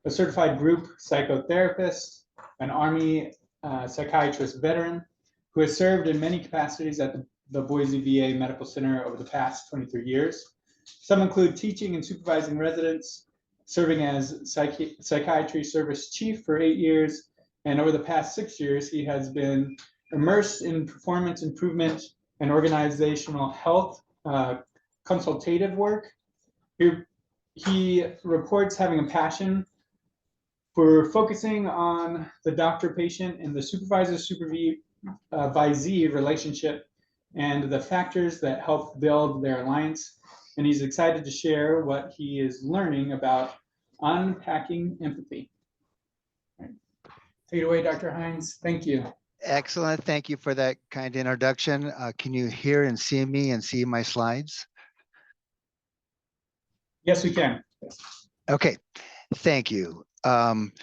a certified group psychotherapist, an Army psychiatrist veteran who has served in many capacities at the Boise VA Medical Center over the past 23 years. Some include teaching and supervising residents, serving as psychiatry service chief for 8 years, and over the past 6 years, he has been immersed in performance improvement and organizational health consultative work. He reports having a passion for focusing on the doctor-patient and the supervisor-supervisee relationship and the factors that help build their alliance. And he's excited to share what he is learning about unpacking empathy. Right. Take it away, Dr. Hines. Thank you. Excellent. Thank you for that kind introduction. Can you hear and see me and see my slides? Yes, we can. Okay, thank you. I'm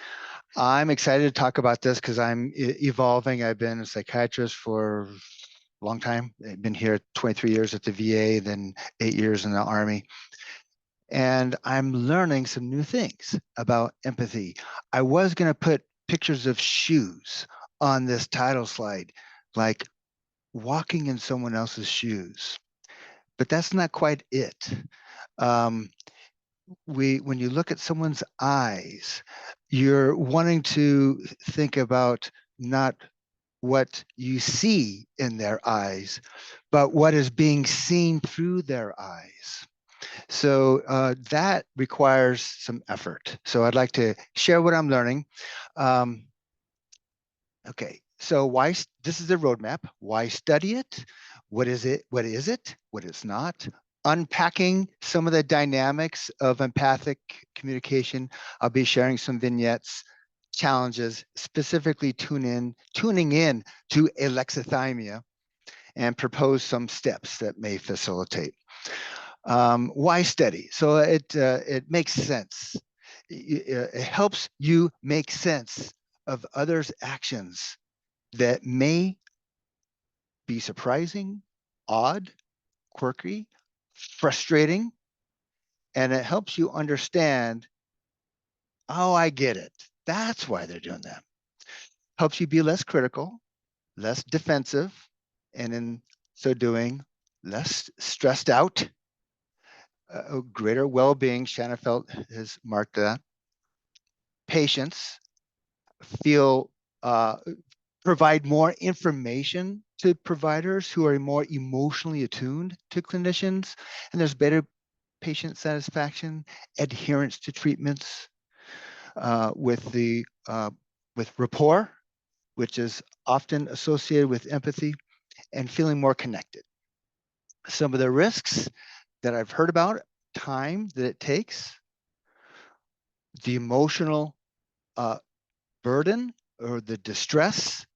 excited to talk about this because I'm evolving. I've been a psychiatrist for a long time. I've been here 23 years at the VA, then 8 years in the Army. And I'm learning some new things about empathy. I was going to put pictures of shoes on this title slide, like walking in someone else's shoes, but that's not quite it. When you look at someone's eyes, you're wanting to think about not what you see in their eyes, but what is being seen through their eyes. So that requires some effort. So I'd like to share what I'm learning. Okay, so why, this is a roadmap. Why study it? What is it? What is it? What it's not? Unpacking some of the dynamics of empathic communication. I'll be sharing some vignettes, challenges, specifically tuning in to alexithymia, and propose some steps that may facilitate. Why study? So it makes sense. It helps you make sense of others' actions that may be surprising, odd, quirky, frustrating, and it helps you understand, oh, I get it. That's why they're doing that. Helps you be less critical, less defensive, and in so doing, less stressed out, greater well-being. Shanafelt has marked that. Patients feel, provide more information to providers who are more emotionally attuned to clinicians, and there's better patient satisfaction, adherence to treatments, with rapport, which is often associated with empathy, and feeling more connected. Some of the risks that I've heard about: time that it takes, the emotional burden or the distress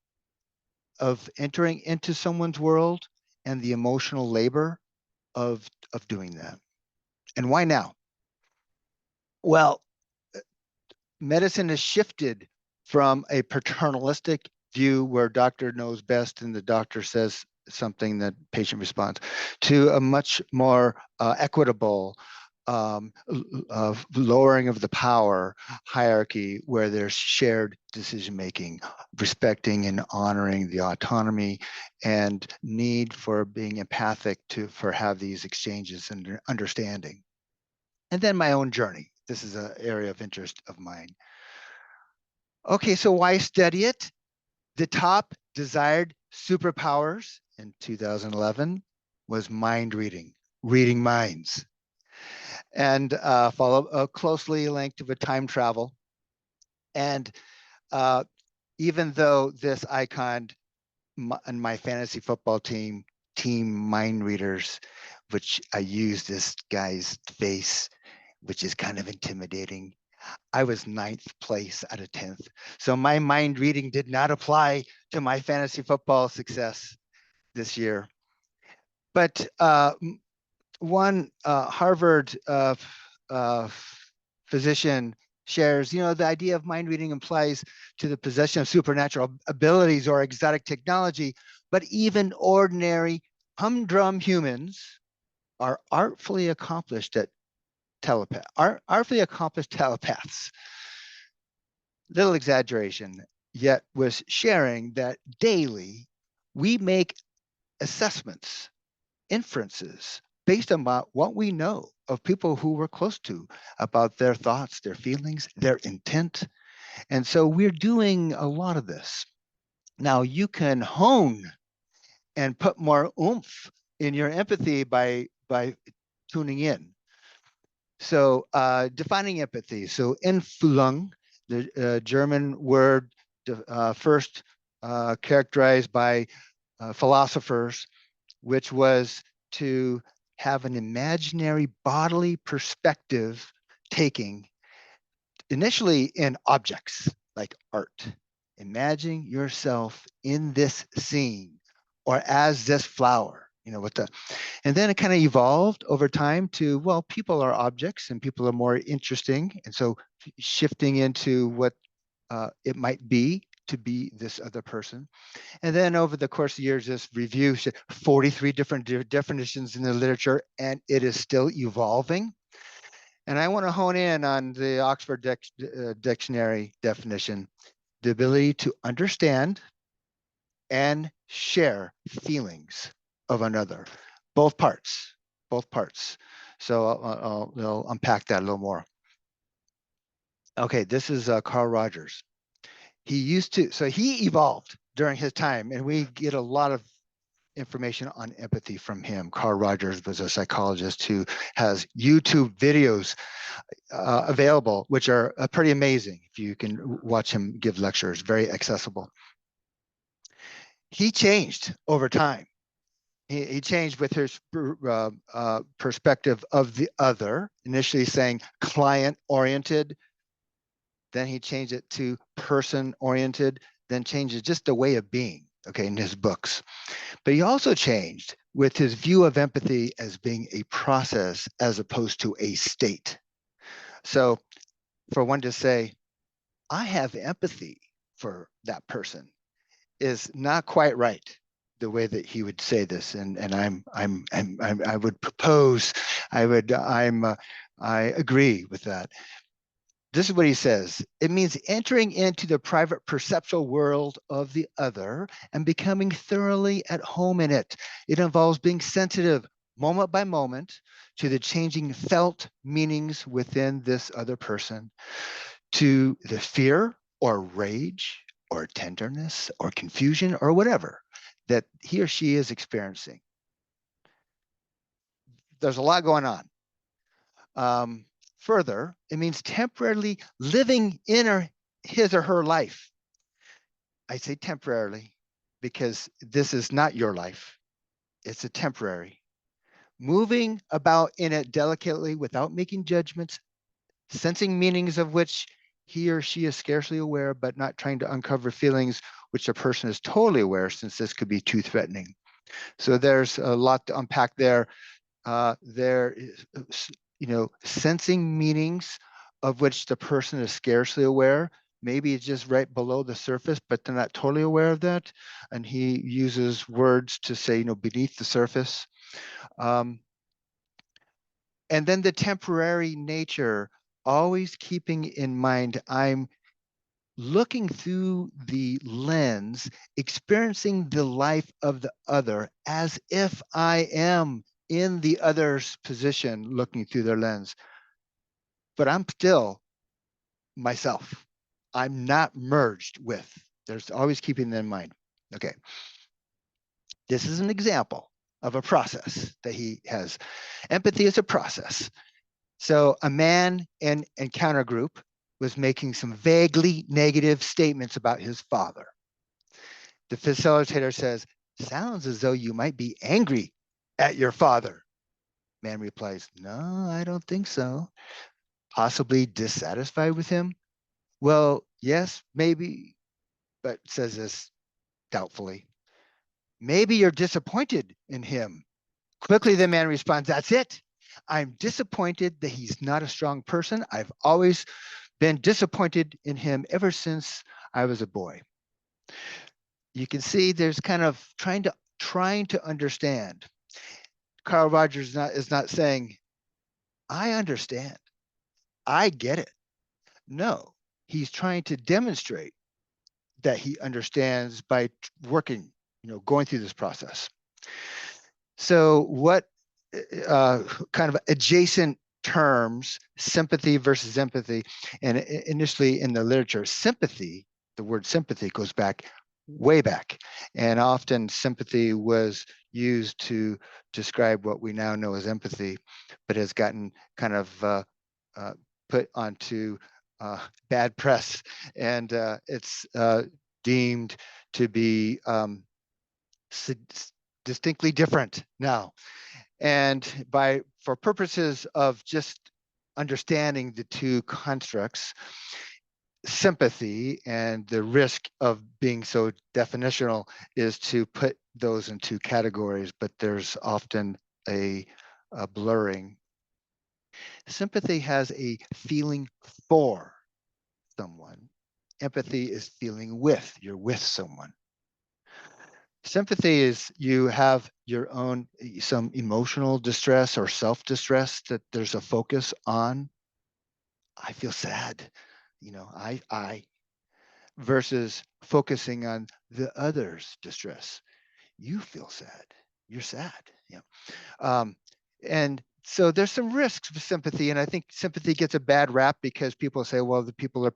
of entering into someone's world, and the emotional labor of doing that. And why now? Well, medicine has shifted from a paternalistic view where doctor knows best and the doctor says something that patient responds, to a much more equitable lowering of the power hierarchy, where there's shared decision making, respecting and honoring the autonomy and need for being empathic for have these exchanges and understanding. And then my own journey. This is an area of interest of mine. Okay, so why study it? The top desired superpowers in 2011 was mind reading, reading minds, and follow closely linked with time travel. And even though this icon and my fantasy football team mind readers, which I use this guy's face, which is kind of intimidating, I was 9th place out of 10th. So my mind reading did not apply to my fantasy football success this year. But one Harvard physician shares, the idea of mind reading implies to the possession of supernatural abilities or exotic technology, but even ordinary humdrum humans are artfully accomplished telepaths. little exaggeration, yet was sharing that daily we make assessments, inferences based on what we know of people who we're close to about their thoughts, their feelings, their intent. And so we're doing a lot of this. Now you can hone and put more oomph in your empathy by tuning in. So defining empathy. So Einfühlung, the German word first characterized by philosophers, which was to have an imaginary bodily perspective taking initially in objects like art. Imagine yourself in this scene or as this flower, with the, and then it kind of evolved over time to, well, people are objects and people are more interesting. And so shifting into what it might be to be this other person. And then over the course of years, this review 43 different definitions in the literature, and it is still evolving. And I want to hone in on the Oxford Dictionary definition, the ability to understand and share feelings of another, both parts, both parts. So I'll unpack that a little more. Okay, this is Carl Rogers. So he evolved during his time, and we get a lot of information on empathy from him. Carl Rogers was a psychologist who has YouTube videos available, which are pretty amazing. If you can watch him give lectures, very accessible. He changed over time. He changed with his perspective of the other, initially saying client-oriented, then he changed it to person-oriented, then changed it just the way of being, okay, in his books. But he also changed with his view of empathy as being a process as opposed to a state. So for one to say, I have empathy for that person is not quite right the way that he would say this. And I would propose, I agree with that. This is what he says. It means entering into the private perceptual world of the other and becoming thoroughly at home in it. It involves being sensitive moment by moment to the changing felt meanings within this other person, to the fear or rage or tenderness or confusion or whatever that he or she is experiencing. There's a lot going on. Further, it means temporarily living in his or her life. I say temporarily because this is not your life. It's a temporary. Moving about in it delicately without making judgments, sensing meanings of which he or she is scarcely aware, but not trying to uncover feelings which a person is totally aware, since this could be too threatening. So there's a lot to unpack there. There is, sensing meanings of which the person is scarcely aware. Maybe it's just right below the surface, but they're not totally aware of that. And he uses words to say, beneath the surface. And then the temporary nature, always keeping in mind, I'm looking through the lens, experiencing the life of the other as if I am in the other's position, looking through their lens. But I'm still myself. I'm not merged with. There's always keeping that in mind. Okay. This is an example of a process that he has. Empathy is a process. So a man in encounter group was making some vaguely negative statements about his father. The facilitator says, sounds as though you might be angry at your father. Man replies, no, I don't think so. Possibly dissatisfied with him? Well, yes, maybe, but says this doubtfully. Maybe you're disappointed in him. Quickly, the man responds, that's it. I'm disappointed that he's not a strong person. I've always been disappointed in him ever since I was a boy. You can see there's kind of trying to understand. Carl Rogers is not saying, I understand. I get it. No, he's trying to demonstrate that he understands by working, going through this process. So what kind of adjacent terms, sympathy versus empathy, and initially in the literature, sympathy, the word sympathy goes back way back, and often sympathy was used to describe what we now know as empathy, but has gotten kind of put onto bad press, and it's deemed to be distinctly different now. And for purposes of just understanding the two constructs, sympathy and the risk of being so definitional is to put those in two categories, but there's often a blurring. Sympathy has a feeling for someone. Empathy is feeling with, you're with someone. Sympathy is you have your own, some emotional distress or self-distress that there's a focus on. I feel sad, I versus focusing on the other's distress. You feel sad. You're sad. Yeah. And so there's some risks with sympathy, and I think sympathy gets a bad rap because people say, well, the people are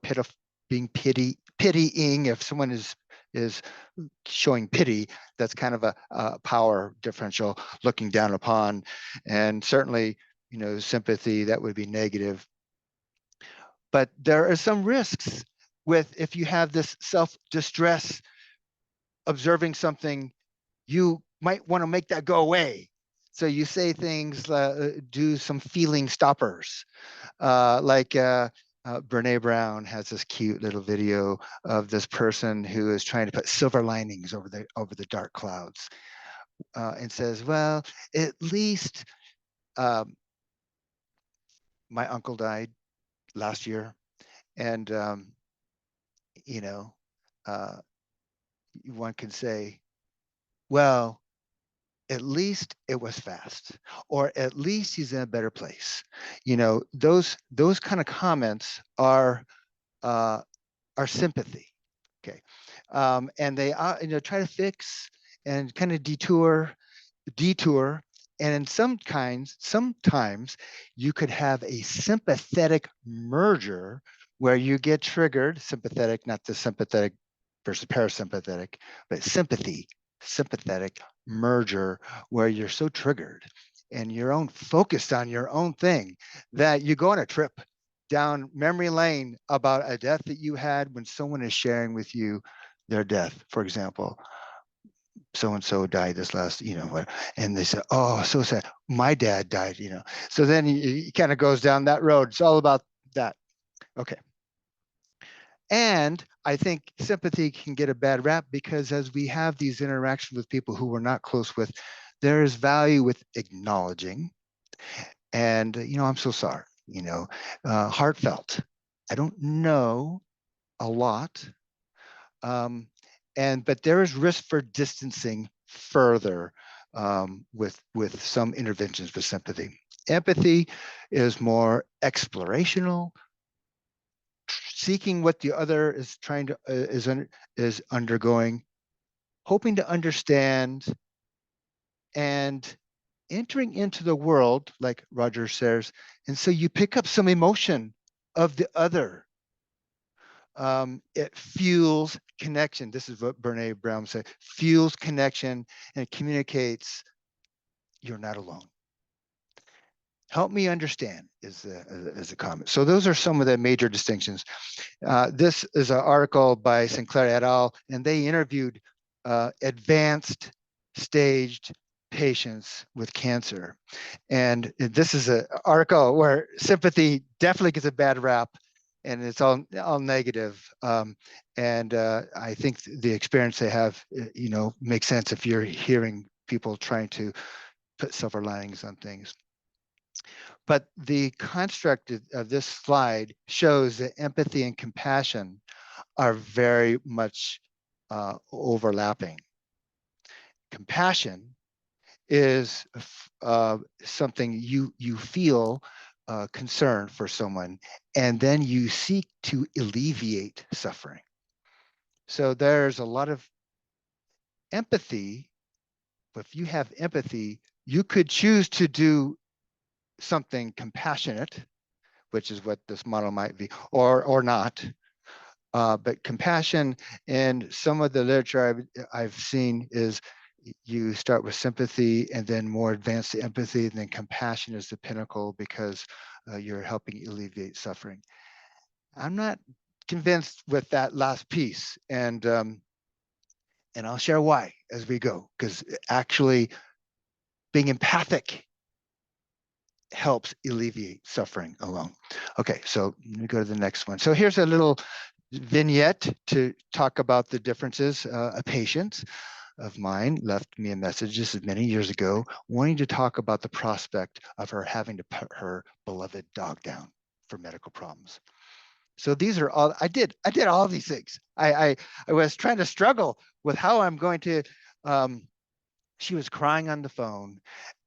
being pitying. If someone is showing pity, that's kind of a power differential, looking down upon, and certainly, sympathy, that would be negative. But there are some risks with, if you have this self-distress, observing something, you might want to make that go away. So you say things, do some feeling stoppers, like Brene Brown has this cute little video of this person who is trying to put silver linings over the dark clouds, and says, well, at least my uncle died last year, and one can say, well, at least it was fast, or at least he's in a better place. Those kind of comments are sympathy. Okay. And they are, try to fix and kind of detour. And sometimes you could have a sympathetic merger where you get triggered, sympathetic, not the sympathetic versus parasympathetic, but sympathetic merger where you're so triggered and focused on your own thing that you go on a trip down memory lane about a death that you had when someone is sharing with you their death. For example, so-and-so died this last, and they said, oh, so sad. My dad died, So then he kind of goes down that road. It's all about that. Okay. And I think sympathy can get a bad rap because as we have these interactions with people who we're not close with, there is value with acknowledging. And, I'm so sorry, heartfelt. I don't know a lot. But there is risk for distancing further with some interventions with sympathy. Empathy is more explorational, seeking what the other is trying to is undergoing, hoping to understand, and entering into the world, like Roger says, and so you pick up some emotion of the other. It fuels connection. This is what Brene Brown said, fuels connection, and it communicates you're not alone. Help me understand is a comment. So those are some of the major distinctions. This is an article by Sinclair et al., and they interviewed advanced staged patients with cancer. And this is an article where sympathy definitely gets a bad rap, and it's all negative. And I think the experience they have, makes sense if you're hearing people trying to put silver linings on things. But the construct of this slide shows that empathy and compassion are very much overlapping. Compassion is something you feel concern for someone, and then you seek to alleviate suffering. So there's a lot of empathy, but if you have empathy, you could choose to do something compassionate, which is what this model might be, or not. But compassion in some of the literature I've seen is you start with sympathy and then more advanced empathy, and then compassion is the pinnacle because you're helping alleviate suffering. I'm not convinced with that last piece, and I'll share why as we go, because actually being empathic helps alleviate suffering alone. Okay, so let me go to the next one. So here's a little vignette to talk about the differences. A patient of mine left me a message, this is many years ago, wanting to talk about the prospect of her having to put her beloved dog down for medical problems. So these are all I did all these things. I was trying to struggle with how I'm going to. She was crying on the phone,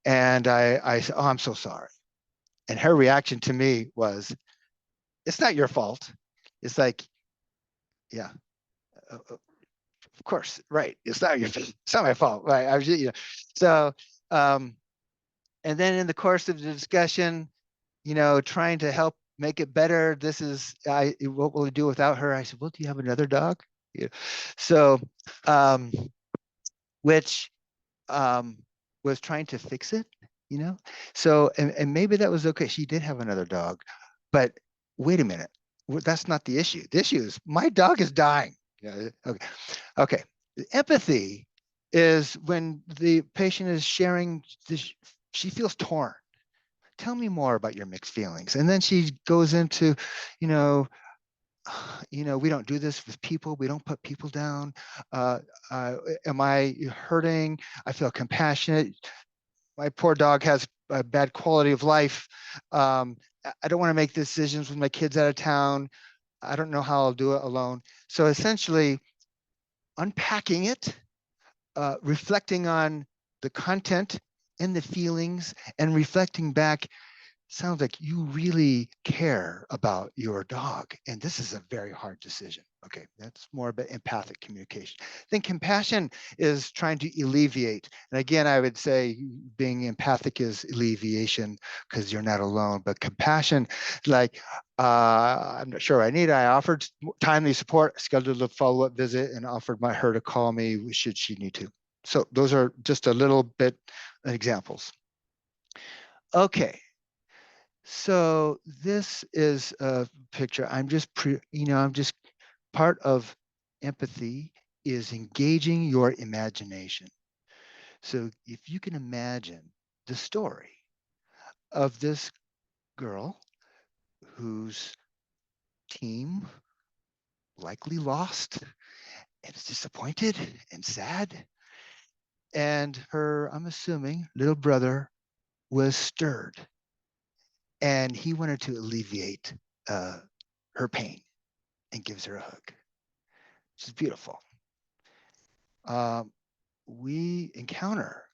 and I said, "Oh, I'm so sorry." And her reaction to me was, "It's not your fault." It's like, yeah, of course, right. It's not your fault. It's not my fault, right? I was, So, and then in the course of the discussion, trying to help make it better. This is, what will we do without her? I said, well, do you have another dog? Yeah. So, which was trying to fix it, So, and maybe that was okay. She did have another dog, but wait a minute. That's not the issue. The issue is my dog is dying. Yeah. Okay. Okay. Empathy is when the patient is sharing this, she feels torn. Tell me more about your mixed feelings. And then she goes into, you know, we don't do this with people. We don't put people down. Am I hurting? I feel compassionate. My poor dog has a bad quality of life. I don't want to make decisions with my kids out of town. I don't know how I'll do it alone. So essentially, unpacking it, reflecting on the content and the feelings, and reflecting back. Sounds like you really care about your dog, and this is a very hard decision. Okay, that's more about empathic communication. Then compassion is trying to alleviate. And again, I would say being empathic is alleviation because you're not alone. But compassion, like, I'm not sure I need it. I offered timely support, scheduled a follow-up visit, and offered her to call me should she need to. So those are just a little bit examples. Okay. So this is a picture. I'm just part of empathy is engaging your imagination. So if you can imagine the story of this girl whose team likely lost and is disappointed and sad, and her, I'm assuming, little brother was stirred, and he wanted to alleviate her pain and gives her a hug. Which is beautiful. We encounter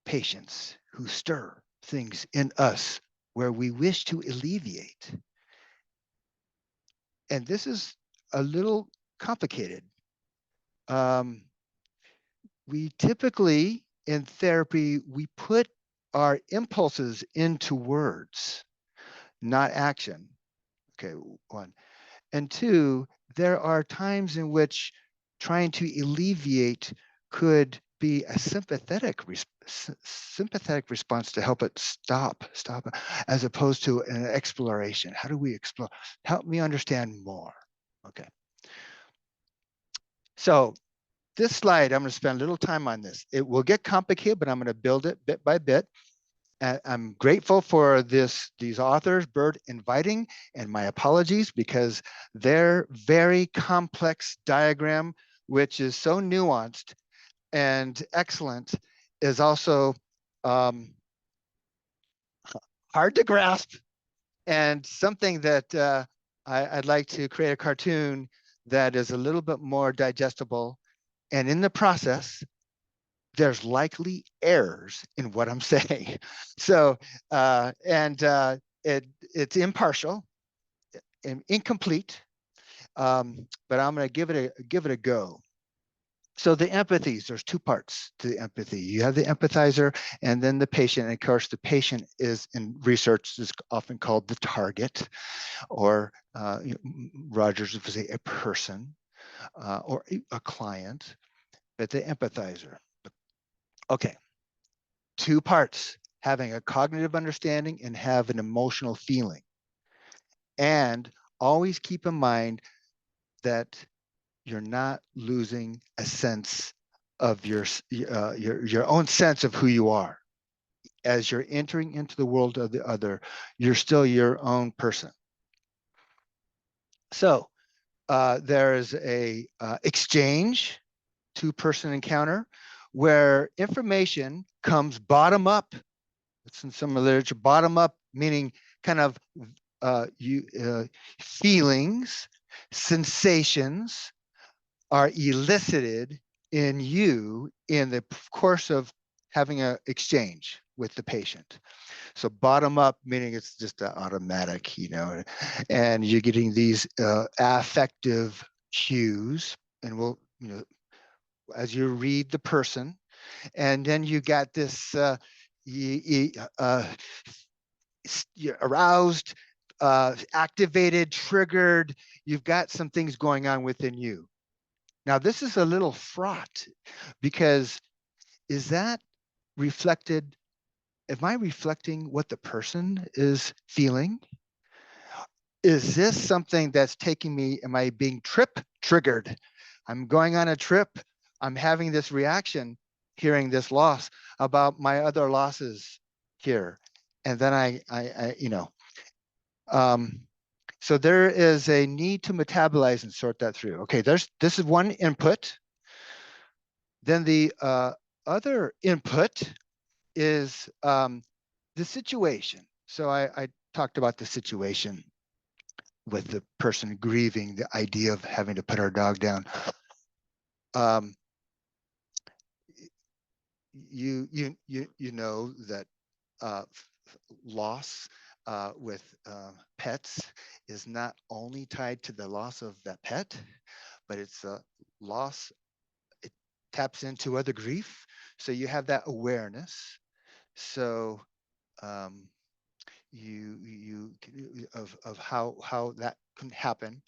patients who stir things in us where we wish to alleviate. And this is a little complicated. We typically, in therapy, we put our impulses into words, not action. Okay, one. And two, there are times in which trying to alleviate could be a sympathetic response to help it stop, as opposed to an exploration. How do we explore? Help me understand more. Okay. So this slide, I'm going to spend a little time on this. It will get complicated, but I'm going to build it bit by bit. I'm grateful for these authors, Bird inviting, and my apologies because their very complex diagram, which is so nuanced and excellent, is also hard to grasp and something that I'd like to create a cartoon that is a little bit more digestible. And in the process, there's likely errors in what I'm saying. So, it's impartial and incomplete, but I'm going to give it a go. So the empathies, there's two parts to the empathy. You have the empathizer and then the patient. And of course, the patient is in research is often called the target, or Rogers would say a person or a client, but the empathizer. Okay, two parts: having a cognitive understanding and have an emotional feeling. And always keep in mind that you're not losing a sense of your own sense of who you are. As you're entering into the world of the other, you're still your own person. So there is a exchange, two-person encounter, where information comes bottom up. It's in some literature. Bottom up meaning kind of feelings, sensations are elicited in you in the course of having an exchange with the patient. So bottom up meaning it's just automatic, and you're getting these affective cues, and we'll, as you read the person, and then you got this you're aroused, activated, triggered. You've got some things going on within you. Now, this is a little fraught because is that reflected? Am I reflecting what the person is feeling? Is this something that's taking me? Am I being triggered? I'm going on a trip. I'm having this reaction, hearing this loss about my other losses here. And then so there is a need to metabolize and sort that through. Okay, this is one input. Then the other input is the situation. So I talked about the situation with the person grieving the idea of having to put our dog down. You know that loss with pets is not only tied to the loss of that pet, but it's a loss. It taps into other grief. So you have that awareness. So you of how that can happen.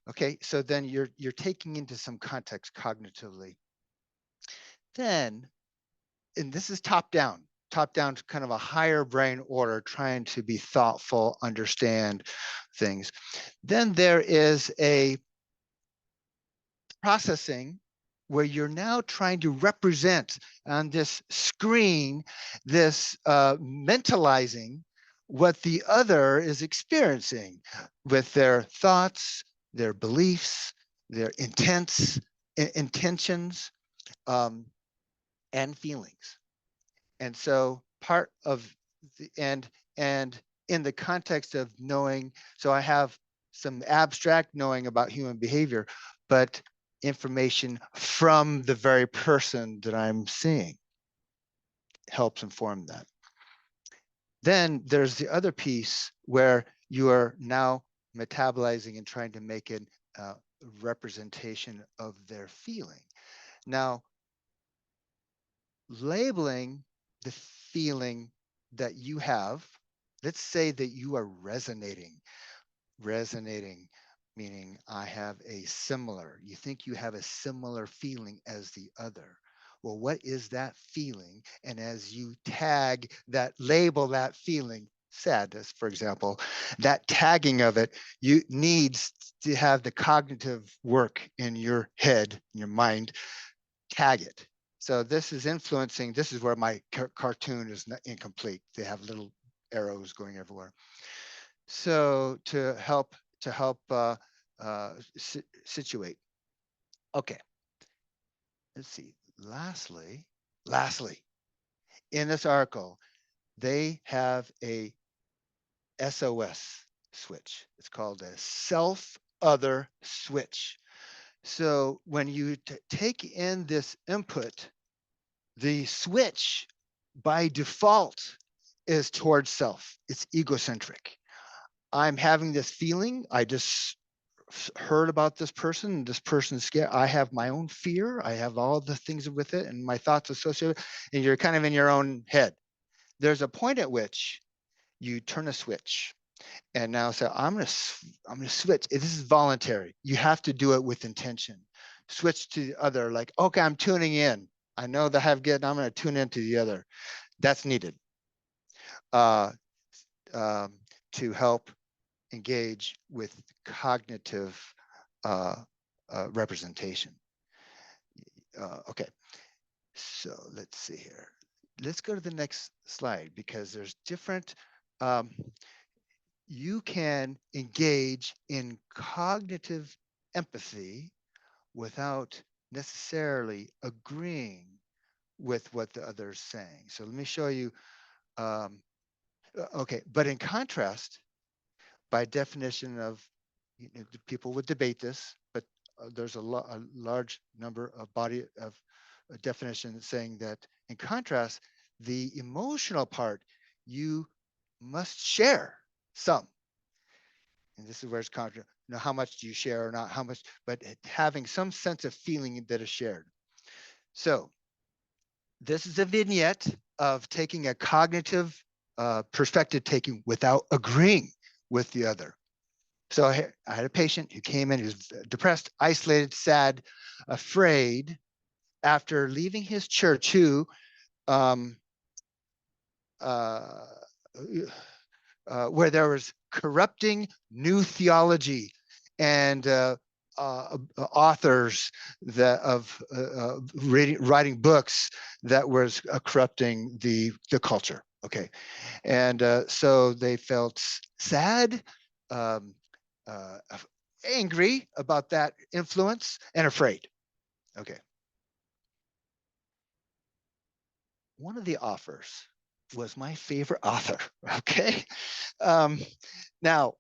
Okay, so then you're taking into some context cognitively. Then, and this is top down to kind of a higher brain order, trying to be thoughtful, understand things. Then there is a processing where you're now trying to represent on this screen, this mentalizing what the other is experiencing with their thoughts, their beliefs, their intentions, and feelings. And so part of the and in the context of knowing, so I have some abstract knowing about human behavior, but information from the very person that I'm seeing helps inform that. Then there's the other piece where you are now metabolizing and trying to make a representation of their feeling. Now, labeling the feeling that you have, let's say that you are resonating meaning I have a similar, you think you have a similar feeling as the other. Well, what is that feeling? And as you tag that, label that feeling, sadness, for example, that tagging of it, you needs to have the cognitive work in your head, in your mind, tag it. So this is influencing, this is where my cartoon is incomplete. They have little arrows going everywhere. So to help situate. Okay, let's see. Lastly, in this article, they have a SOS switch. It's called a self-other switch. So when you take in this input, the switch by default is towards self. It's egocentric. I'm having this feeling. I just heard about this person. This person's scared. I have my own fear. I have all the things with it and my thoughts associated. And you're kind of in your own head. There's a point at which you turn a switch and now say, I'm going to switch. This is voluntary. You have to do it with intention. Switch to the other, like, okay, I'm tuning in. I know that I have good. I'm going to tune into the other. That's needed uh, to help engage with cognitive representation. Okay, so let's see here. Let's go to the next slide because there's different, you can engage in cognitive empathy without necessarily agreeing with what the other is saying. So let me show you, okay, but in contrast, by definition of, people would debate this, but there's a large number of body of definitions saying that in contrast, the emotional part, you must share some. And this is where it's contra, how much do you share or not, how much, but having some sense of feeling that is shared. So this is a vignette of taking a cognitive perspective taking without agreeing with the other. So I had a patient who came in, who was depressed, isolated, sad, afraid, after leaving his church, who where there was corrupting new theology and authors that of writing books that was corrupting the culture. Okay, and so they felt sad, um, uh, angry about that influence, and afraid. Okay. One of the authors was my favorite author. Okay. Now,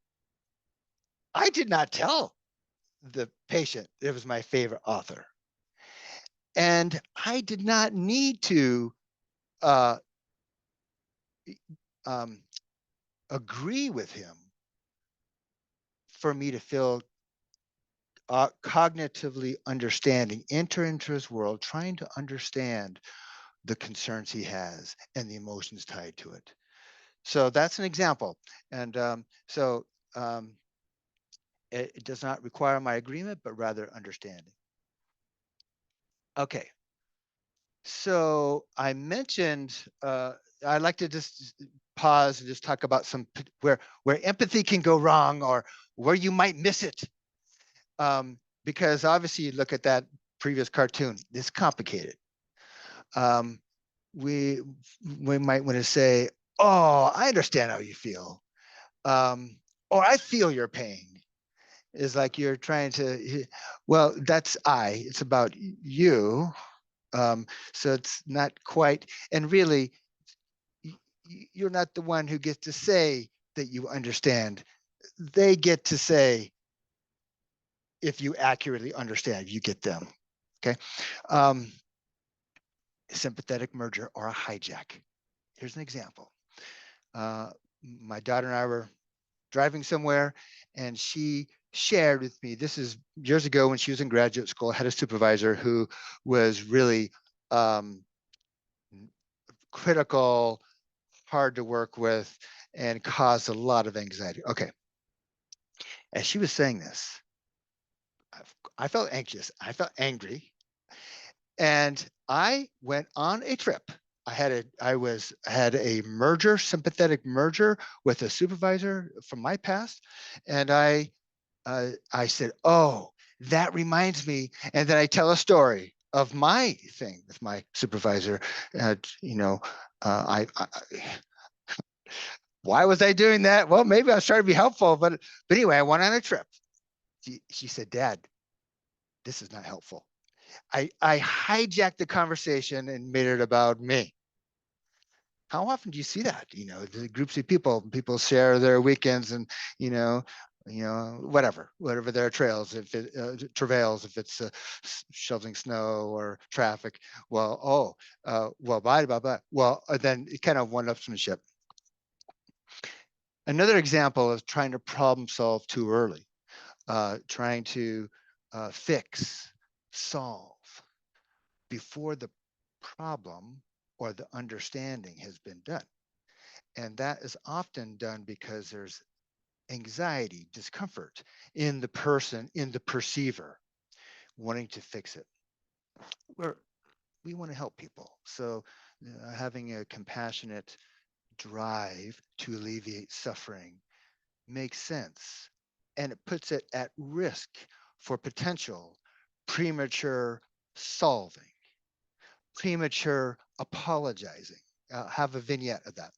I did not tell the patient it was my favorite author. And I did not need to agree with him for me to feel cognitively understanding, enter into his world, trying to understand the concerns he has and the emotions tied to it. So that's an example. And it does not require my agreement, but rather understanding. Okay. So I mentioned, I'd like to just pause and just talk about some where empathy can go wrong or where you might miss it. Because obviously you look at that previous cartoon, it's complicated. We might want to say, oh, I understand how you feel. Or I feel your pain. Is like you're trying to, well, that's it's about you. So it's not quite, and really, you're not the one who gets to say that you understand. They get to say if you accurately understand, you get them. Okay. Sympathetic merger or a hijack. Here's an example. My daughter and I were driving somewhere, and she shared with me, this is years ago when she was in graduate school, had a supervisor who was really critical, hard to work with, and caused a lot of anxiety. Okay. As she was saying this, I felt anxious. I felt angry. And I went on a trip. I had a merger, sympathetic merger with a supervisor from my past. And I said, oh, that reminds me. And then I tell a story of my thing with my supervisor. I why was I doing that? Well, maybe I was trying to be helpful, but anyway, I went on a trip. She said, Dad, this is not helpful. I hijacked the conversation and made it about me. How often do you see that? The groups of people share their weekends and, whatever their trails, if it travails, if it's shoveling snow or traffic. Well, blah, blah, blah. Well, then it kind of one-upsmanship. Another example of trying to problem solve too early, trying to fix, solve before the problem or the understanding has been done. And that is often done because there's anxiety, discomfort in the person, in the perceiver, wanting to fix it. We want to help people. So having a compassionate drive to alleviate suffering makes sense. And it puts it at risk for potential premature solving, premature apologizing. I'll have a vignette of that.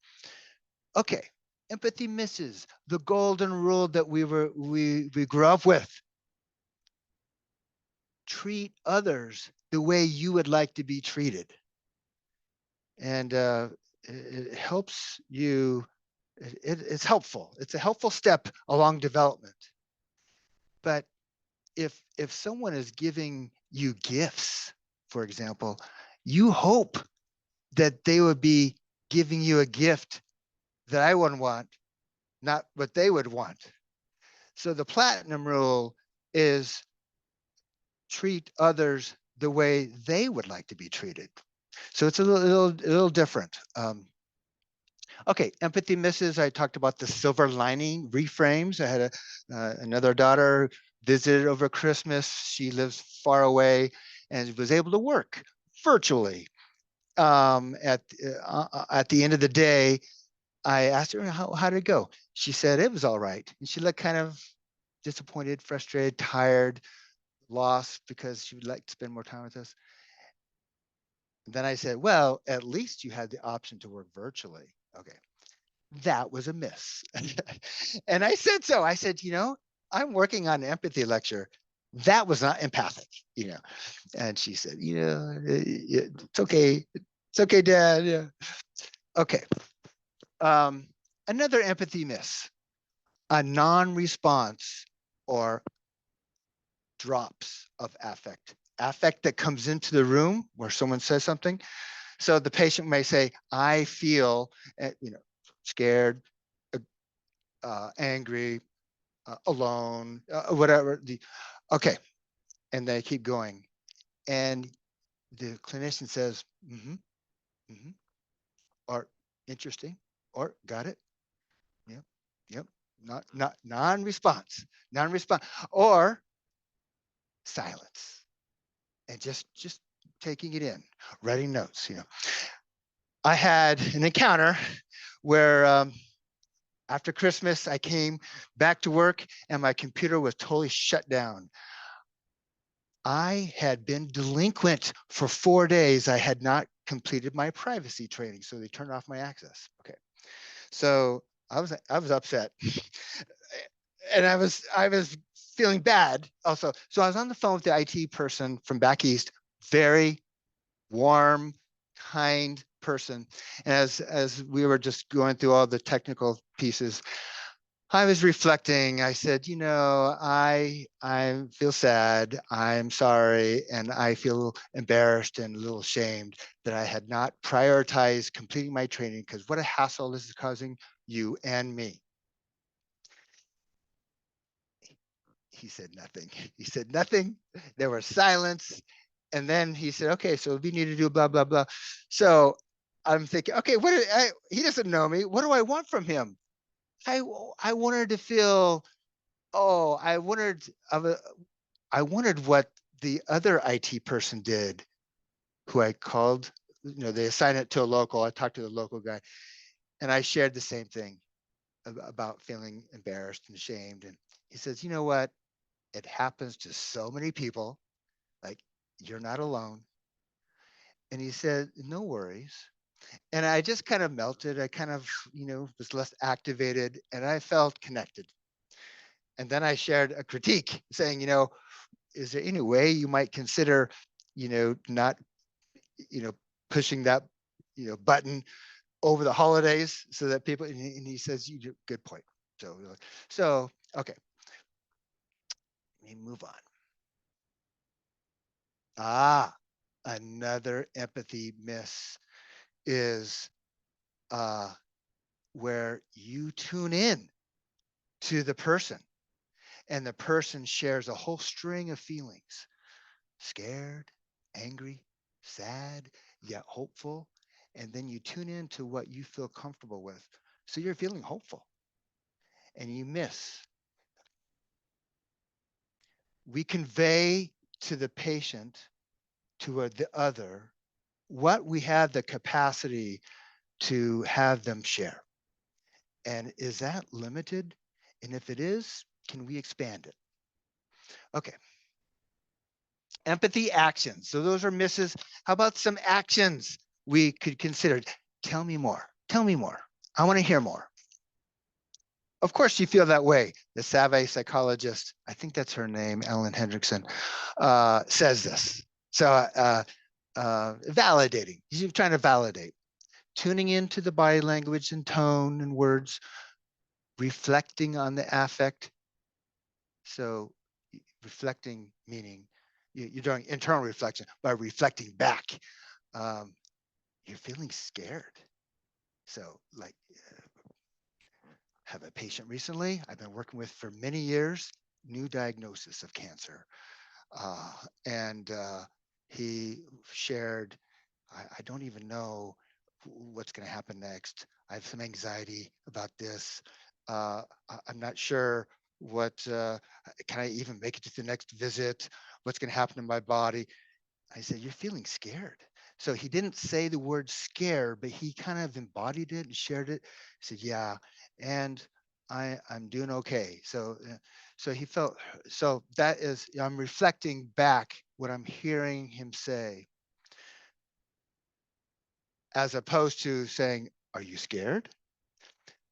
Okay, empathy misses the golden rule that we grew up with. Treat others the way you would like to be treated. And it helps you, it's helpful. It's a helpful step along development. But if someone is giving you gifts, for example, you hope that they would be giving you a gift that I wouldn't want, not what they would want. So the platinum rule is treat others the way they would like to be treated. So it's a little different. Okay, empathy misses. I talked about the silver lining reframes. I had another daughter visited over Christmas. She lives far away and was able to work virtually. At the end of the day, I asked her how did it go. She said it was all right, and she looked kind of disappointed, frustrated, tired, lost because she would like to spend more time with us. And then I said, well, at least you had the option to work virtually. Okay. That was a miss. And I said so. I said, I'm working on an empathy lecture. That was not empathic, And she said, it's okay. It's okay, Dad. Yeah. Okay. Another empathy miss, a non-response or drops of affect that comes into the room where someone says something. So the patient may say, I feel, scared, angry, alone, whatever. Okay. And they keep going. And the clinician says, or interesting, or got it. Yep. Yep. Not non-response, or silence. And just taking it in, writing notes. I had an encounter where after Christmas, I came back to work and my computer was totally shut down. I had been delinquent for 4 days. I had not completed my privacy training, so they turned off my access. Okay, so I was upset, and I was feeling bad also. So I was on the phone with the IT person from back east, very warm, kind person. And as we were just going through all the technical pieces, I was reflecting. I said, I feel sad. I'm sorry, and I feel embarrassed and a little ashamed that I had not prioritized completing my training because what a hassle this is causing you and me. He said nothing. He said nothing. There was silence. And then he said, okay, so we need to do blah, blah, blah. So I'm thinking, okay, he doesn't know me. What do I want from him? I wanted to feel, I wondered what the other IT person did, who I called, they assigned it to a local. I talked to the local guy and I shared the same thing about feeling embarrassed and ashamed. And he says, you know what? It happens to so many people. Like, you're not alone. And he said, no worries. And I just kind of melted. I kind of, was less activated and I felt connected. And then I shared a critique saying, is there any way you might consider, not, pushing that, button over the holidays so that people, and he says, you do, good point. So, okay. Let me move on. Another empathy miss is where you tune in to the person and the person shares a whole string of feelings: scared, angry, sad, yet hopeful. And then you tune in to what you feel comfortable with. So you're feeling hopeful and you miss. We convey to the patient, to the other, what we have the capacity to have them share. And is that limited? And if it is, can we expand it? Okay. Empathy actions. So those are misses. How about some actions we could consider? Tell me more. Tell me more. I want to hear more. Of course, you feel that way. The Savvy psychologist, I think that's her name, Ellen Hendrickson, says this. So validating. You're trying to validate. Tuning into the body language and tone and words, reflecting on the affect. So reflecting meaning you're doing internal reflection by reflecting back. Um, you're feeling scared. So like have a patient recently I've been working with for many years, new diagnosis of cancer. And he shared, I don't even know what's going to happen next. I have some anxiety about this. I'm not sure what, can I even make it to the next visit? What's going to happen in my body? I said, you're feeling scared. So he didn't say the word scare, but he kind of embodied it and shared it. He said, yeah, and I'm doing okay. So he felt, so that is, I'm reflecting back what I'm hearing him say, as opposed to saying, are you scared?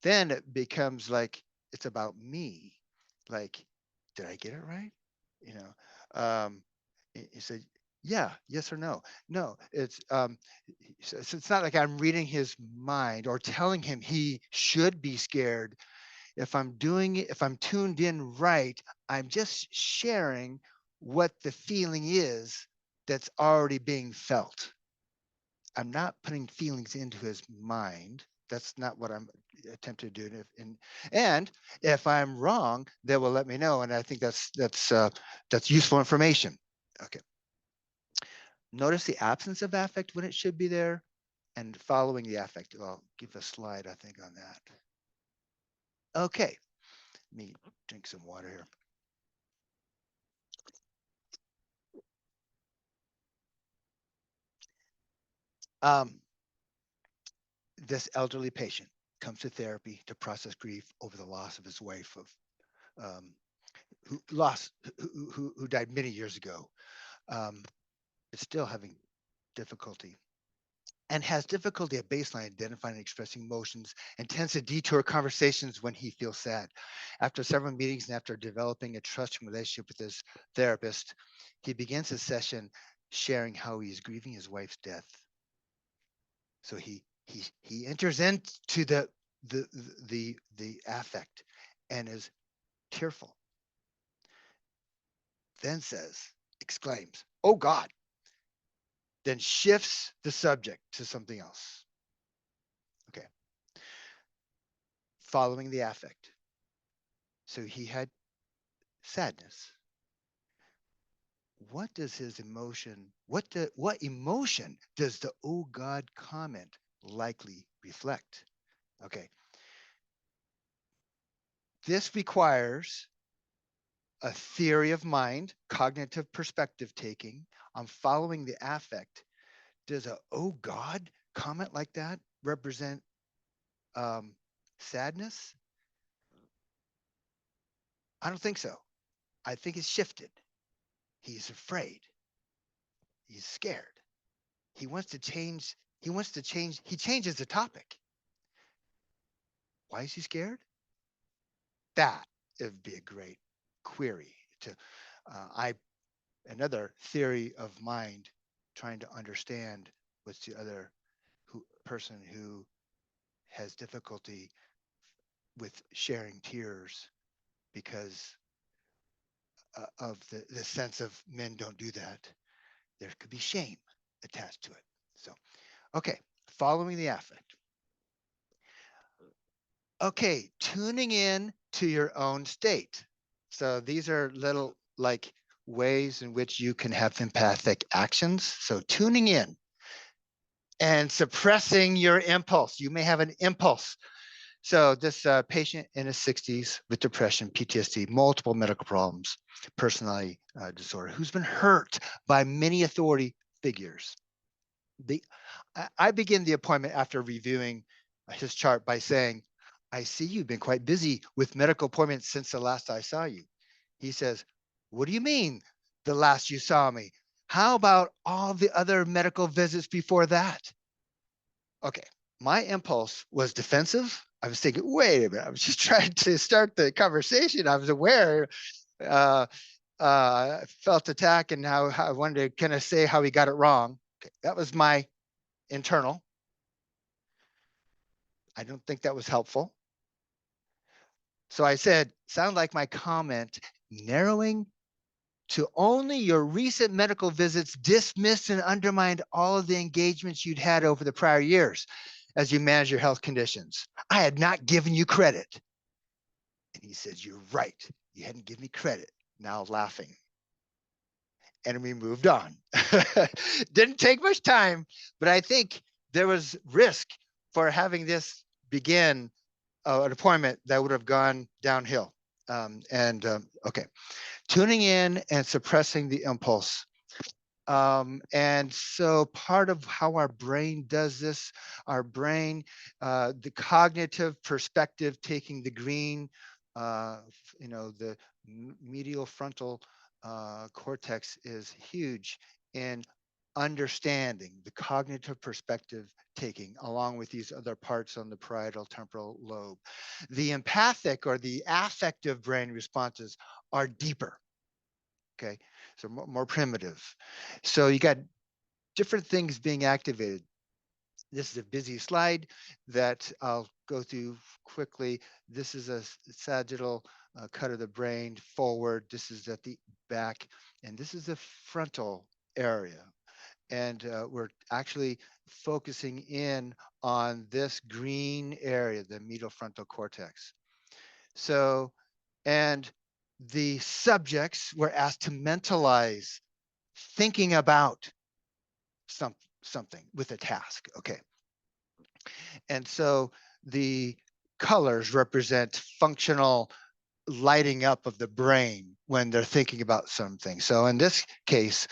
Then it becomes like, it's about me. Like, did I get it right? You know, he said, yeah, yes or no. No, so it's not like I'm reading his mind or telling him he should be scared. If I'm doing it, if I'm tuned in right, I'm just sharing what the feeling is that's already being felt. I'm not putting feelings into his mind. That's not what I'm attempting to do. And if I'm wrong, they will let me know. And I think that's useful information. Okay. Notice the absence of affect when it should be there, and following the affect. I'll give a slide, I think, on that. Okay. Let me drink some water here. Um, this elderly patient comes to therapy to process grief over the loss of his wife, um, who died many years ago. Um, is still having difficulty and has difficulty at baseline identifying and expressing emotions and tends to detour conversations when he feels sad. After several meetings and after developing a trusting relationship with his therapist, he begins his session sharing how he is grieving his wife's death. So he enters into the affect and is tearful. Then exclaims, "Oh God!" Then shifts the subject to something else. Okay. Following the affect. So he had sadness. What does his emotion, what emotion does the "oh God" comment likely reflect? Okay. This requires a theory of mind, cognitive perspective taking. I'm following the affect. Does a "oh God" comment like that represent sadness? I don't think so. I think it's shifted. He's afraid. He's scared. He wants to change. He wants to change. He changes the topic. Why is he scared? That would be a great query to I another theory of mind, trying to understand what's the other person who has difficulty with sharing tears because of the sense of men don't do that. There could be shame attached to it. So, okay, following the affect. Okay, tuning in to your own state. So these are little like ways in which you can have empathic actions. So tuning in and suppressing your impulse. You may have an impulse. So this patient in his 60s with depression, PTSD, multiple medical problems, personality disorder, who's been hurt by many authority figures. The I begin the appointment after reviewing his chart by saying, I see you've been quite busy with medical appointments since the last I saw you. He says, what do you mean the last you saw me? How about all the other medical visits before that? Okay, my impulse was defensive. I was thinking, wait a minute, I was just trying to start the conversation. I was aware, uh, felt attack and how I wanted to kind of say how he got it wrong. Okay, that was my internal. I don't think that was helpful. So I said, sound like my comment, narrowing to only your recent medical visits dismissed and undermined all of the engagements you'd had over the prior years as you manage your health conditions. I had not given you credit. And he says, you're right. You hadn't given me credit. Now laughing. And we moved on. Didn't take much time, but I think there was risk for having this begin an appointment that would have gone downhill. Okay, tuning in and suppressing the impulse. And so part of how our brain does this, our brain, the cognitive perspective, taking the green, the medial frontal cortex is huge in understanding the cognitive perspective taking along with these other parts on the parietal temporal lobe. The empathic or the affective brain responses are deeper. Okay, so more primitive. So you got different things being activated. This is a busy slide that I'll go through quickly. This is a sagittal cut of the brain forward. This is at the back, and this is the frontal area. And we're actually focusing in on this green area, the medial frontal cortex. So, and the subjects were asked to mentalize thinking about something with a task. Okay. And so the colors represent functional lighting up of the brain when they're thinking about something. So in this case,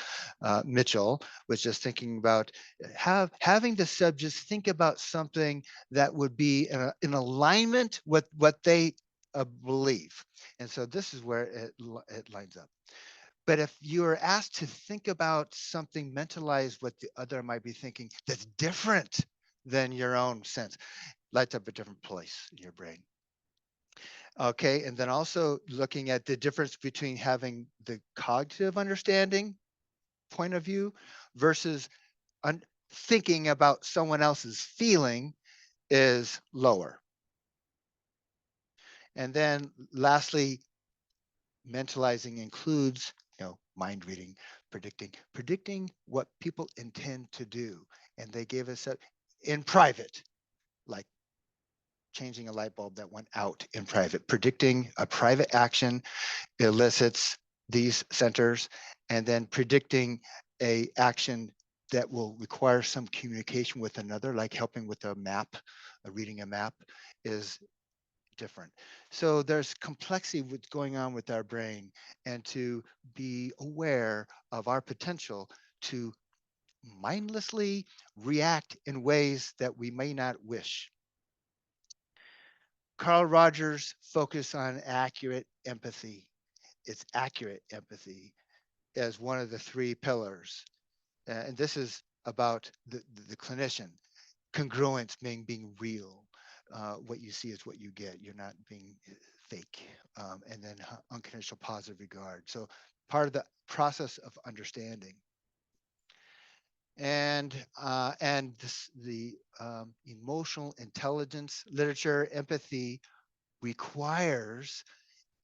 Mitchell was just thinking about having the subjects think about something that would be in alignment with what they believe. And so this is where it lines up. But if you are asked to think about something, mentalize what the other might be thinking that's different than your own sense, lights up a different place in your brain. Okay, and then also looking at the difference between having the cognitive understanding point of view versus thinking about someone else's feeling is lower. And then lastly, mentalizing includes, mind reading, predicting what people intend to do. And they gave us in private, like changing a light bulb that went out in private, predicting a private action elicits these centers, and then predicting a action that will require some communication with another, like helping with a map, reading a map is different. So there's complexity what's going on with our brain, and to be aware of our potential to mindlessly react in ways that we may not wish. Carl Rogers focused on accurate empathy. It's accurate empathy as one of the three pillars. And this is about the clinician. Congruence being real. What you see is what you get. You're not being fake. And then unconditional positive regard. So part of the process of understanding. And the emotional intelligence literature, empathy requires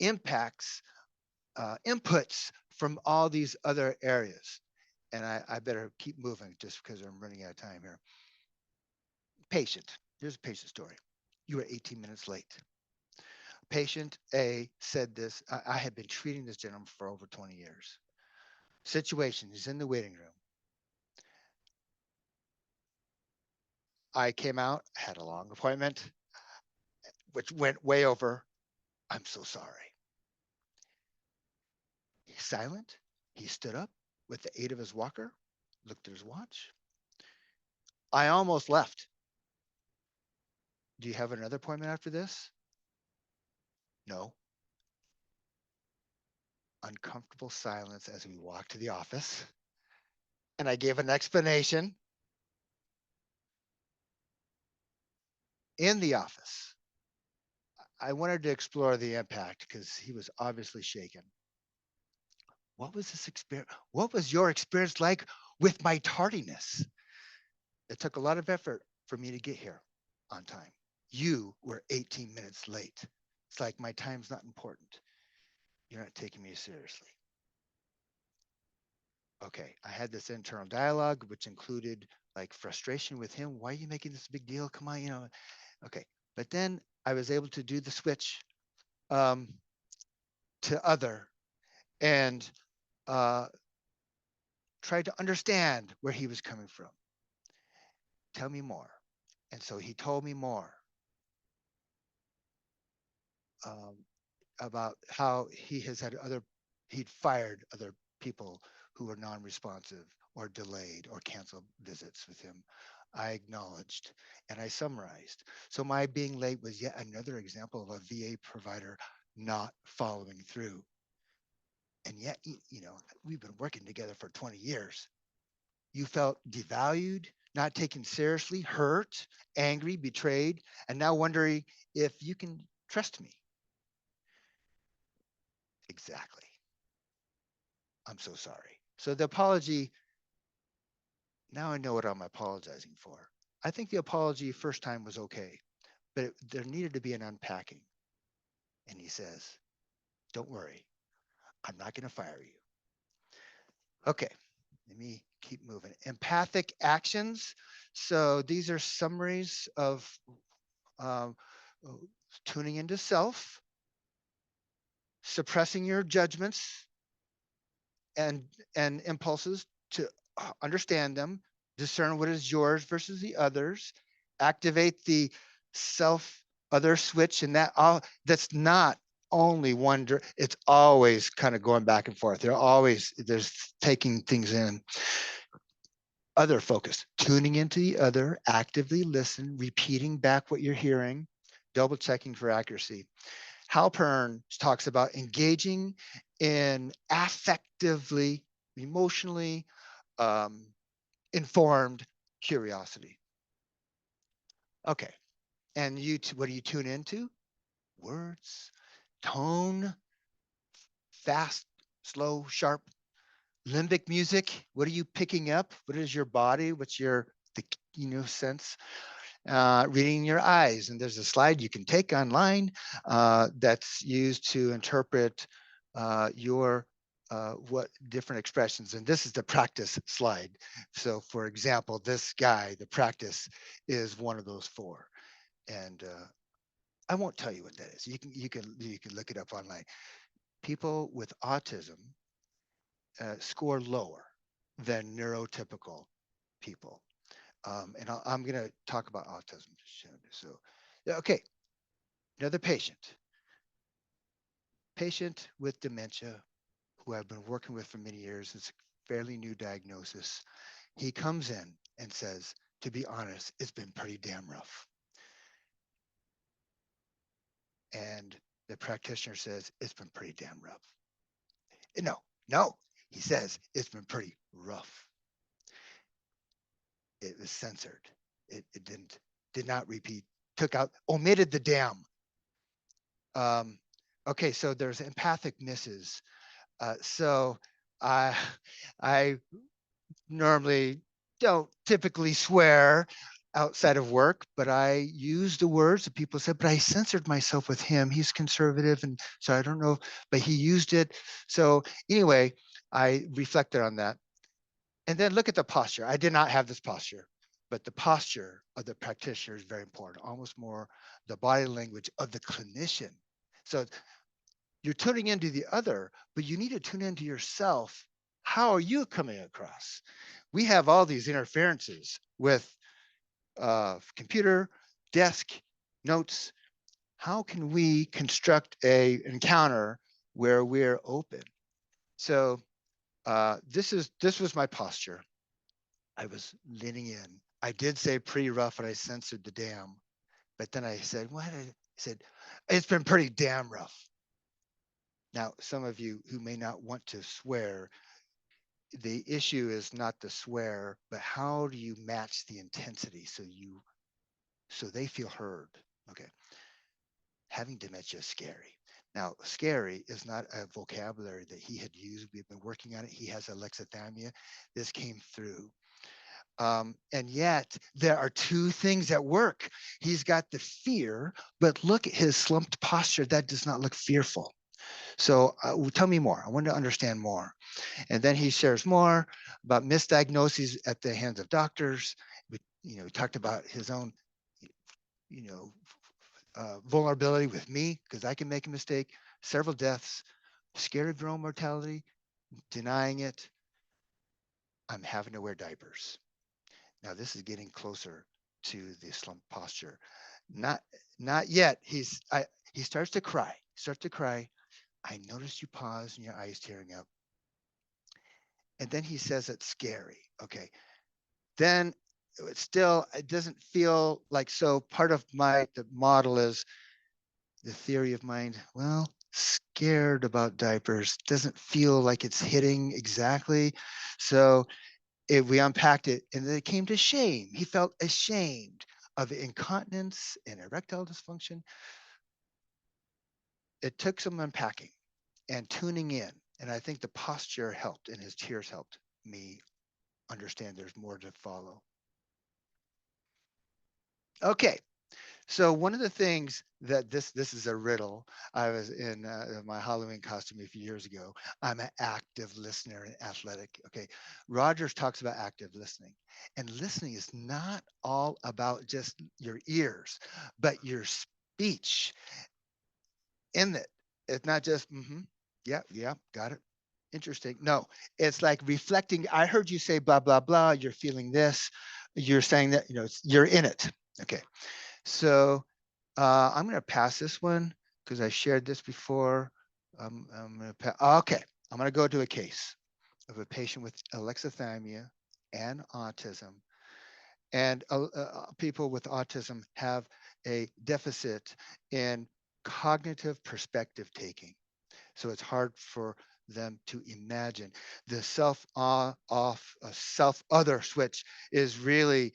impacts, inputs from all these other areas. And I better keep moving just because I'm running out of time here. Patient. Here's a patient story. You were 18 minutes late. Patient A said this. I had been treating this gentleman for over 20 years. Situation, he's in the waiting room. I came out, had a long appointment, which went way over. I'm so sorry. He's silent. He stood up with the aid of his walker, looked at his watch. I almost left. Do you have another appointment after this? No. Uncomfortable silence as we walked to the office. And I gave an explanation. In the office, I wanted to explore the impact because he was obviously shaken. What was this experience? What was your experience like with my tardiness? It took a lot of effort for me to get here on time. You were 18 minutes late. It's like my time's not important. You're not taking me seriously. Okay, I had this internal dialogue, which included like frustration with him. Why are you making this a big deal? Come on, Okay, but then I was able to do the switch to other and tried to understand where he was coming from. Tell me more. And so he told me more about how he'd fired other people who were non-responsive or delayed or canceled visits with him. I acknowledged and I summarized. So my being late was yet another example of a VA provider not following through. And yet, we've been working together for 20 years. You felt devalued, not taken seriously, hurt, angry, betrayed, and now wondering if you can trust me. Exactly. I'm so sorry. So the apology, now I know what I'm apologizing for. I think the apology first time was okay, but there needed to be an unpacking. And he says, don't worry, I'm not going to fire you. Okay, let me keep moving. Empathic actions. So these are summaries of um, tuning into self, suppressing your judgments and impulses to understand them, discern what is yours versus the others, activate the self other switch, and that's not only one, it's always kind of going back and forth. There's taking things in. Other focus, tuning into the other, actively listen, repeating back what you're hearing, double checking for accuracy. Halpern talks about engaging in affectively, emotionally informed curiosity. Okay, and what do you tune into? Words, tone, fast, slow, sharp, limbic music. What are you picking up? What is your body? What's your sense? Reading your eyes. And there's a slide you can take online that's used to interpret your what different expressions. And this is the practice slide. So for example, this guy, the practice is one of those four. And I won't tell you what that is. You can look it up online. People with autism score lower than neurotypical people. And I'm going to talk about autism. So, okay, another patient with dementia who I've been working with for many years. It's a fairly new diagnosis. He comes in and says, to be honest, it's been pretty damn rough. And the practitioner says, it's been pretty damn rough. No, he says, it's been pretty rough. It was censored. It did not repeat, omitted the damn. Okay, so there's empathic misses. So I normally don't typically swear outside of work, but I use the words that people said, but I censored myself with him. He's conservative, and so I don't know, but he used it. So anyway, I reflected on that. And then look at the posture. I did not have this posture. but the posture of the practitioner is very important, almost more the body language of the clinician. So you're tuning into the other, but you need to tune into yourself. How are you coming across? We have all these interferences with computer, desk, notes. How can we construct a encounter where we're open? So this was my posture. I was leaning in. I did say pretty rough, and I censored the damn. But then I said, what? I said, it's been pretty damn rough. Now, some of you who may not want to swear, the issue is not the swear, but how do you match the intensity so they feel heard? Okay. Having dementia is scary. Now, scary is not a vocabulary that he had used. We've been working on it. He has alexithymia. This came through. And yet there are two things at work. He's got the fear, but look at his slumped posture. That does not look fearful. So tell me more. I want to understand more. And then he shares more about misdiagnoses at the hands of doctors. We talked about his own, you know, vulnerability with me because I can make a mistake. Several deaths, scared of your own mortality, denying it. I'm having to wear diapers. Now this is getting closer to the slump posture. Not not yet. He starts to cry. Starts to cry. I noticed you pause and your eyes tearing up. And then he says it's scary. Okay. Then it doesn't feel like so. Part of the model is the theory of mind. Well, scared about diapers doesn't feel like it's hitting exactly. So if we unpacked it, and then it came to shame. He felt ashamed of incontinence and erectile dysfunction. It took some unpacking and tuning in. And I think the posture helped and his tears helped me understand there's more to follow. Okay. So one of the things that this is a riddle. I was in my Halloween costume a few years ago. I'm an active listener and athletic. Okay, Rogers talks about active listening, and listening is not all about just your ears, but your speech in it. It's not just yeah, yeah, got it. Interesting. No, it's like reflecting. I heard you say blah blah blah. You're feeling this. You're saying that you're in it. Okay, so I'm going to pass this one because I shared this before. I'm going to okay. I'm going to go to a case of a patient with alexithymia and autism. And people with autism have a deficit in cognitive perspective taking. So it's hard for them to imagine. The self off self other switch is really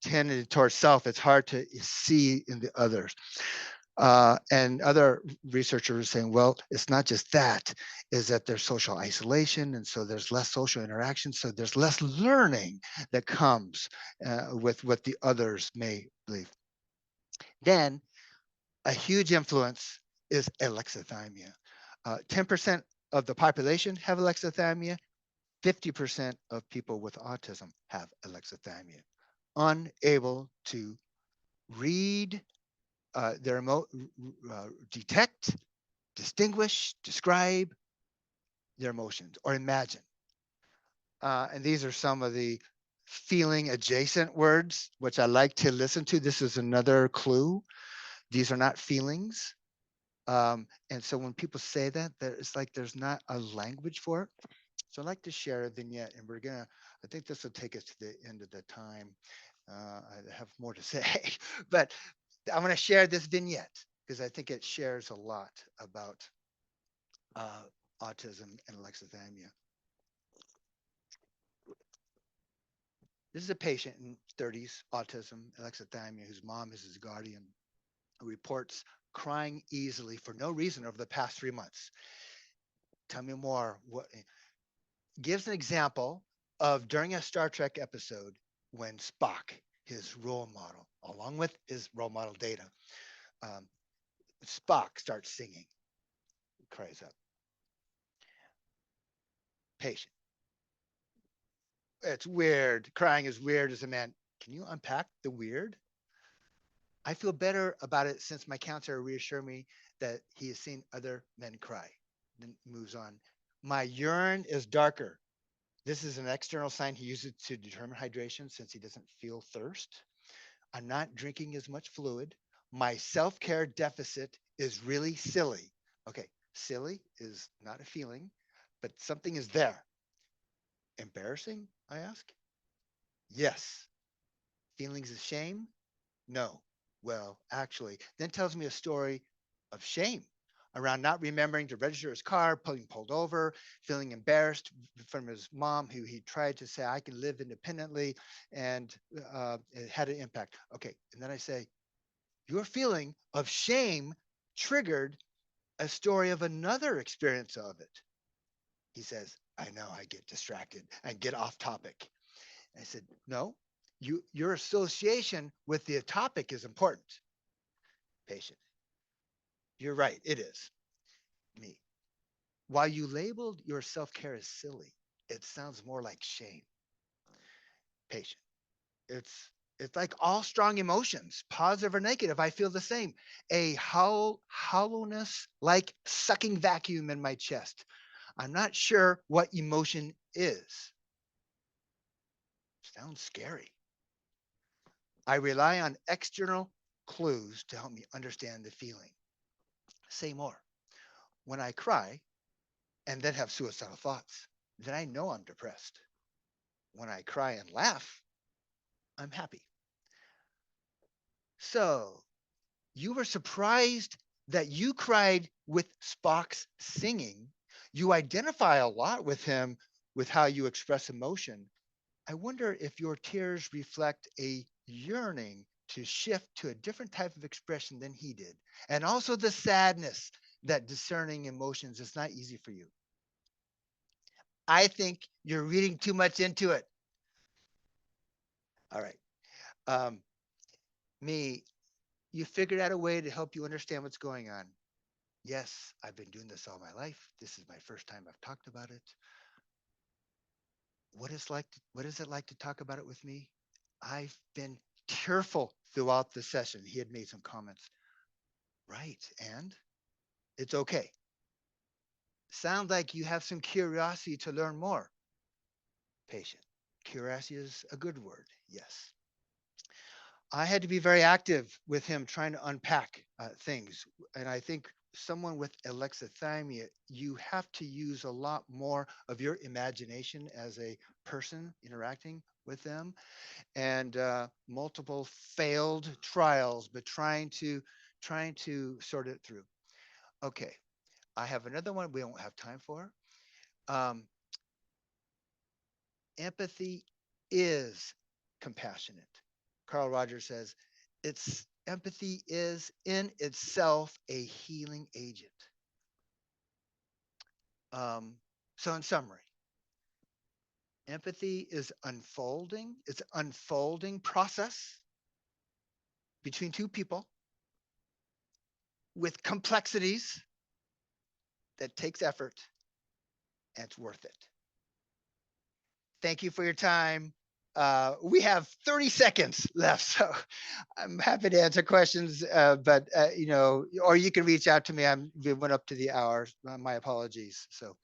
tended towards self. It's hard to see in the others. And other researchers are saying, well, it's not just that, is that there's social isolation. And so there's less social interaction. So there's less learning that comes with what the others may believe. Then a huge influence is alexithymia. 10% of the population have alexithymia. 50% of people with autism have alexithymia. Unable to read detect, distinguish, describe their emotions or imagine. And these are some of the feeling adjacent words, which I like to listen to. This is another clue. These are not feelings. And so when people say that, it's like there's not a language for it. So I'd like to share a vignette, and I think this will take us to the end of the time. I have more to say, but I'm going to share this vignette because I think it shares a lot about autism and alexithymia. This is a patient in 30s, autism, alexithymia, whose mom is his guardian, who reports crying easily for no reason over the past 3 months. Tell me more. What gives an example of during a Star Trek episode when Spock, his role model, along with his role model Data, um, Spock starts singing, cries out. Patient. It's weird. Crying is weird as a man. Can you unpack the weird? I feel better about it since my counselor reassured me that he has seen other men cry. Then moves on. My urine is darker. This is an external sign. He uses it to determine hydration since he doesn't feel thirst. I'm not drinking as much fluid. My self care deficit is really silly. Okay, silly is not a feeling, but something is there. Embarrassing, I ask? Yes. Feelings of shame? No. Well, actually, then tells me a story of shame around not remembering to register his car, being pulled over, feeling embarrassed from his mom, who he tried to say, I can live independently, and it had an impact. Okay. And then I say, your feeling of shame triggered a story of another experience of it. He says, I know I get distracted and get off topic. I said, no, your association with the topic is important. Patient, you're right, it is. Me. While you labeled your self-care as silly, it sounds more like shame. Patient, it's like all strong emotions, positive or negative. I feel the same. A hollowness like sucking vacuum in my chest. I'm not sure what emotion is. Sounds scary. I rely on external clues to help me understand the feeling. Say more. When I cry and then have suicidal thoughts, then I know I'm depressed. When I cry and laugh, I'm happy. So you were surprised that you cried with Spock's singing. You identify a lot with him with how you express emotion. I wonder if your tears reflect a yearning to shift to a different type of expression than he did. And also the sadness that discerning emotions is not easy for you. I think you're reading too much into it. All right. Um, Me, you figured out a way to help you understand what's going on. Yes, I've been doing this all my life. This is my first time I've talked about it. What is it like to talk about it with me? I've been tearful throughout the session. He had made some comments. Right. And it's okay. Sounds like you have some curiosity to learn more. Patient. Curiosity is a good word. Yes. I had to be very active with him trying to unpack things. And I think someone with alexithymia, you have to use a lot more of your imagination as a person interacting with them, and multiple failed trials, but trying to sort it through. Okay, I have another one we don't have time for. Um, Empathy is compassionate. Carl Rogers says, it's empathy is in itself a healing agent. So in summary, empathy is unfolding. It's an unfolding process between two people with complexities that takes effort, and it's worth it. Thank you for your time. We have 30 seconds left, so I'm happy to answer questions, but or you can reach out to me. We went up to the hour. My apologies. So